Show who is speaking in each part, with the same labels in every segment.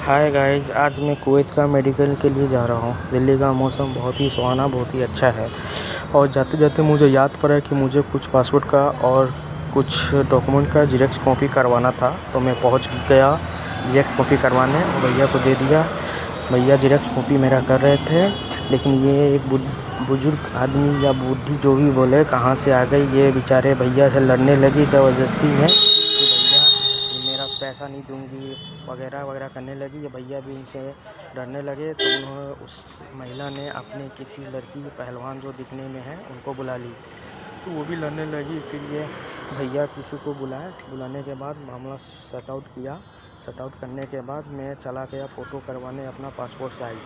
Speaker 1: Hi guys, आज मैं Kuwait का मेडिकल के लिए जा रहा हूँ। दिल्ली का मौसम बहुत ही सुहाना, बहुत ही अच्छा है। और जाते जाते मुझे याद पड़ा कि मुझे कुछ पासपोर्ट का और कुछ डॉक्यूमेंट का जेरॉक्स कॉपी करवाना था। तो मैं पहुँच गया जेरॉक्स कॉपी करवाने और भैया को दे दिया। भैया जेरॉक्स कॉपी मेरा कर रहे थे, लेकिन ये एक बुजुर्ग आदमी या बूढ़ी जो भी बोले कहाँ से आ गई, ये बेचारे भैया से लड़ने लगी ज़बरदस्ती में कि भैया ये मेरा पैसा नहीं दूंगी वगैरह वगैरह करने लगी। ये भैया भी उनसे डरने लगे, तो उन्होंने उस महिला ने अपने किसी लड़की पहलवान जो दिखने में है उनको बुला ली, तो वो भी लड़ने लगी। फिर ये भैया किसी को बुलाने के बाद मामला सॉर्ट आउट किया। सॉर्ट आउट करने के बाद मैं चला गया फ़ोटो करवाने अपना पासपोर्ट साइज।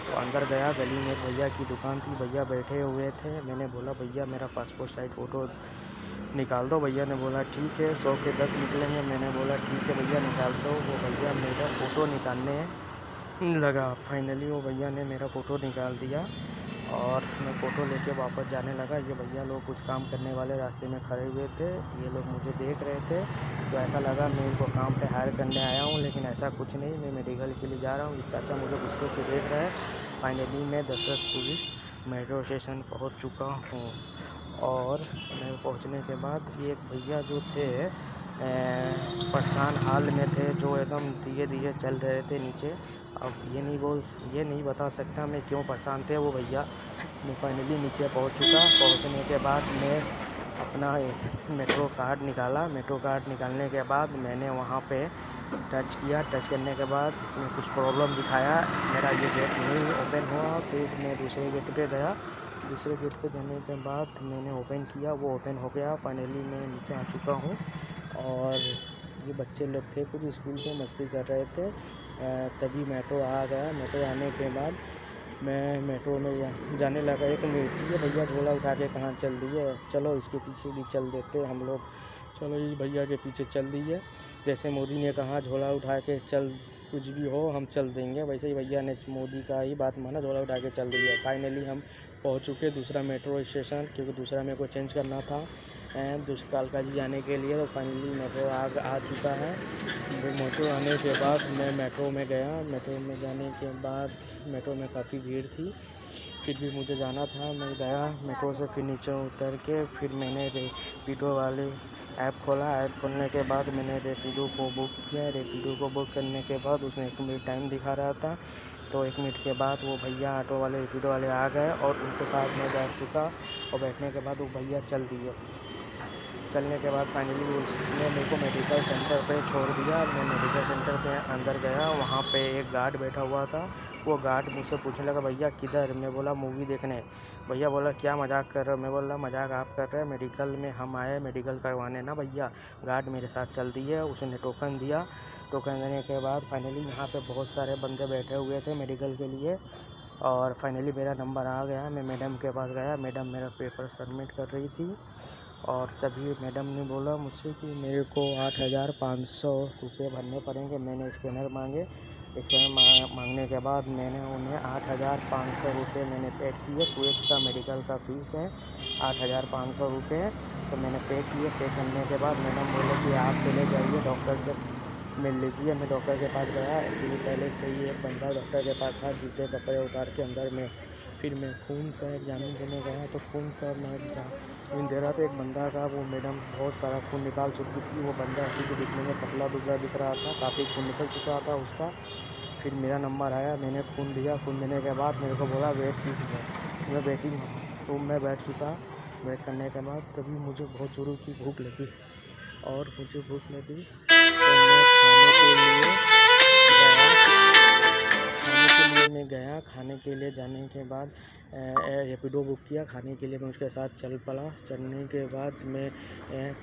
Speaker 1: तो अंदर गया, गली में एक भैया की दुकान थी, भैया बैठे हुए थे। मैंने बोला भैया मेरा पासपोर्ट साइज फ़ोटो निकाल दो। भैया ने बोला ठीक है, 100 के 10 निकलेंगे। मैंने बोला ठीक है भैया निकाल दो। वो भैया मेरा फ़ोटो निकालने लगा। फाइनली वो भैया ने मेरा फ़ोटो निकाल दिया और मैं फ़ोटो लेके वापस जाने लगा। ये भैया लोग कुछ काम करने वाले रास्ते में खड़े हुए थे, ये लोग मुझे देख रहे थे, तो ऐसा लगा मैं इनको काम पे हायर करने आया हूँ, लेकिन ऐसा कुछ नहीं, मैं मेडिकल के लिए जा रहा हूँ। ये चाचा मुझे गुस्से से देख रहे हैं। फाइनली मैं दशरथपुरी मेट्रो स्टेशन पहुँच चुका हूँ। और मैं पहुंचने के बाद एक भैया जो थे परेशान हाल में थे, जो एकदम धीरे धीरे चल रहे थे नीचे। अब ये नहीं बता सकता मैं क्यों परेशान थे वो भैया। मैं फाइनली नीचे पहुंच चुका। पहुंचने के बाद मैं अपना मेट्रो कार्ड निकाला। मेट्रो कार्ड निकालने के बाद मैंने वहाँ पे टच किया। टच करने के बाद इसमें कुछ प्रॉब्लम दिखाया, मेरा ये गेट नहीं ओपन हुआ। फिर मैं दूसरे गेट पे गया। दूसरे गेट पे जाने के बाद मैंने ओपन किया, वो ओपन हो गया। फाइनली मैं नीचे आ चुका हूँ। और ये बच्चे लोग थे कुछ स्कूल के, मस्ती कर रहे थे। तभी मेट्रो आ गया। मेट्रो आने के बाद मैं मेट्रो में जाने लगा। एक मिनट, ये भैया झोला उठा के कहाँ चल दिए, चलो इसके पीछे भी चल देते हम लोग। चलो इस भैया के पीछे चल दिए। जैसे मोदी ने कहा झोला उठा के चल, कुछ भी हो हम चल देंगे, वैसे ही भैया ने मोदी का ही बात माना, झोला उठा के चल दिया। फाइनली हम पहुंच चुके दूसरा मेट्रो स्टेशन, क्योंकि दूसरा मेरे को चेंज करना था कालका जी जाने के लिए। तो फाइनली मेट्रो आ चुका है। मेट्रो आने के बाद मैं मेट्रो में गया। मेट्रो में जाने के बाद मेट्रो में काफ़ी भीड़ थी, फिर भी मुझे जाना था। मैं गया मेट्रो से, फिर नीचे उतर के फिर मैंने रैपिडो वाले ऐप खोला। ऐप खोलने के बाद मैंने रैपिडो को बुक किया। रैपिडो को बुक करने के बाद उसमें 1 मिनट टाइम दिखा रहा था। तो 1 मिनट के बाद वो भैया ऑटो वाले, रैपिडो वाले आ गए और उनके साथ मैं बैठ चुका। और बैठने के बाद वो भैया चल दिए। चलने के बाद फाइनली उसने मेरे को मेडिकल सेंटर पे छोड़ दिया। मैं मेडिकल सेंटर के अंदर गया, वहाँ पे एक गार्ड बैठा हुआ था। वो गार्ड मुझसे पूछने लगा भैया किधर। मैं बोला मूवी देखने। भैया बोला क्या मजाक कर रहे हो। मैं बोला मजाक आप कर रहे हैं, मेडिकल में हम आए मेडिकल करवाने ना भैया। गार्ड मेरे साथ चल दिए, उसने टोकन दिया। टोकन देने के बाद फाइनली यहाँ पे बहुत सारे बंदे बैठे हुए थे मेडिकल के लिए। और फाइनली मेरा नंबर आ गया। मैं मैडम के पास गया, मैडम मेरा पेपर सबमिट कर रही थी। और तभी मैडम ने बोला मुझसे कि मेरे को 8,500 रुपये भरने पड़ेंगे। मैंने स्कैनर मांगे। स्कैनर मांगने के बाद मैंने उन्हें 8,500 रुपये मैंने पे किए। कुवैत का मेडिकल का फ़ीस है 8,500 रुपये। तो मैंने पे किए। पे करने के बाद मैडम बोले कि आप चले जाइए डॉक्टर से मिल लीजिए। मैं डॉक्टर के पास गया। एक्चुअली पहले से ही एक बंदा डॉक्टर के पास था, जूते कपड़े उतार के अंदर में। फिर मैं खून का एग्जामिन देने गया, तो खून का मैं एग्जामिन दे रहा था। एक बंदा का, वो मैडम बहुत सारा खून निकाल चुकी थी। वो बंदा ऐसे ही दिखने में पतला दुबला दिख रहा था, काफ़ी खून निकल चुका था उसका। फिर मेरा नंबर आया, मैंने खून दिया। खून देने के बाद मेरे को बोला वेट कीजिए। मैं वेटिंग रूम में बैठ चुका। वेट करने के बाद तभी मुझे बहुत ज़ोरों की भूख लगी। और मुझे भूख लगी तो मैं खाने के लिए गया। खाने के लिए जाने के बाद रैपिडो बुक किया। खाने के लिए मैं उसके साथ चल पड़ा। चलने के बाद मैं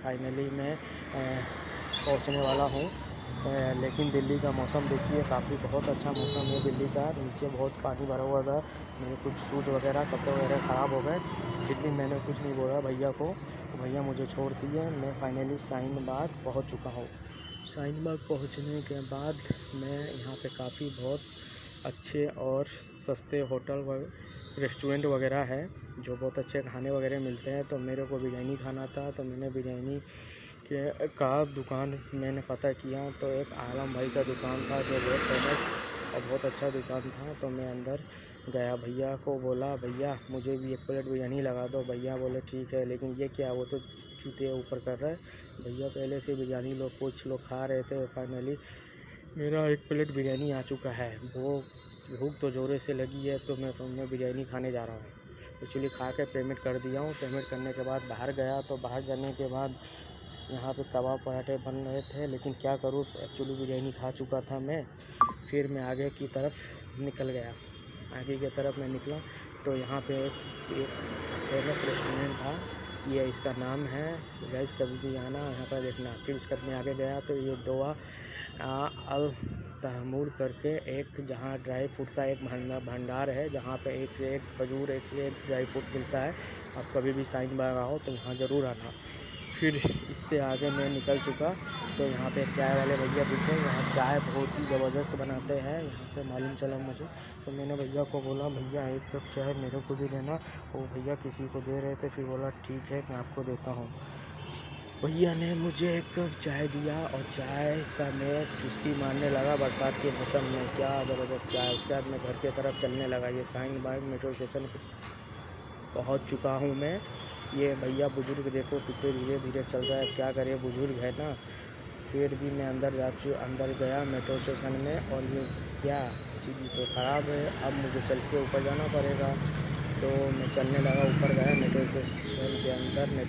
Speaker 1: फाइनली मैं पहुंचने वाला हूँ। लेकिन दिल्ली का मौसम देखिए, काफ़ी बहुत अच्छा मौसम है दिल्ली का। नीचे बहुत पानी भरा हुआ था, मेरे कुछ शूज़ वगैरह कपड़े वगैरह ख़राब हो गए। फिर भी मैंने कुछ नहीं बोला भैया को, भैया मुझे छोड़ दिए। मैं फाइनली शाहीन बाग पहुँच चुका हूँ। शाहीन बाग पहुँचने के बाद मैं यहाँ पे काफ़ी बहुत अच्छे और सस्ते होटल व रेस्टोरेंट वगैरह है, जो बहुत अच्छे खाने वगैरह मिलते हैं। तो मेरे को बिरयानी खाना था, तो मैंने बिरयानी के का दुकान मैंने पता किया। तो एक आलम भाई का दुकान था, जो बहुत फेमस और बहुत अच्छा दुकान था। तो मैं अंदर गया, भैया को बोला भैया मुझे भी 1 प्लेट बिरयानी लगा दो। भैया बोले ठीक है, लेकिन ये क्या, वो तो जूते ऊपर कर रहा है। भैया पहले से बिरयानी लोग कुछ लोग खा रहे थे। फाइनली मेरा 1 प्लेट बिरयानी आ चुका है। वो भूख तो ज़ोरे से लगी है, तो मैं बिरयानी खाने जा रहा हूँ। एक्चुअली खा के पेमेंट कर दिया हूँ। पेमेंट करने के बाद बाहर गया, तो बाहर जाने के बाद यहाँ पे कबाब पराठे बन रहे थे, लेकिन क्या करूँ, एक्चुअली बिरयानी खा चुका था मैं। फिर मैं आगे की तरफ निकल गया। आगे की तरफ मैं निकला तो यहाँ पे एक फेमस रेस्टोरेंट था, ये इसका नाम है। गाइस कभी भी आना यहाँ पर देखना। फिर उसके बाद मैं आगे गया तो ये दोआ अल तहमूर करके एक, जहाँ ड्राई फ्रूट का एक भंडार है, जहाँ पे एक से एक खजूर, एक से एक ड्राई फ्रूट मिलता है। आप कभी भी साइन बाग आओ तो यहाँ ज़रूर आना। फिर इससे आगे मैं निकल चुका तो यहाँ पे चाय वाले भैया दिखे। यहाँ चाय बहुत ही ज़बरदस्त बनाते हैं, यहाँ पे मालूम चला मुझे। तो मैंने भैया को बोला भैया 1 कप चाय मेरे को भी देना। वो भैया किसी को दे रहे थे, फिर बोला ठीक है मैं आपको देता हूँ। भैया ने मुझे 1 कप चाय दिया और चाय का मैं चुस्की मारने लगा बरसात के मौसम में। क्या ज़बरदस्त चाय। उसके बाद मैं घर की तरफ चलने लगा। ये शाहीन बाग मेट्रो स्टेशन पहुँच चुका हूँ मैं। ये भैया बुजुर्ग देखो कितने धीरे धीरे चल रहा है, क्या करे, बुजुर्ग है ना। फिर भी मैं अंदर गया मेट्रो स्टेशन में। और ये क्या, सीढ़ी तो ख़राब है, अब मुझे चल के ऊपर जाना पड़ेगा। तो मैं चलने लगा, ऊपर गया मेट्रो स्टेशन के अंदर।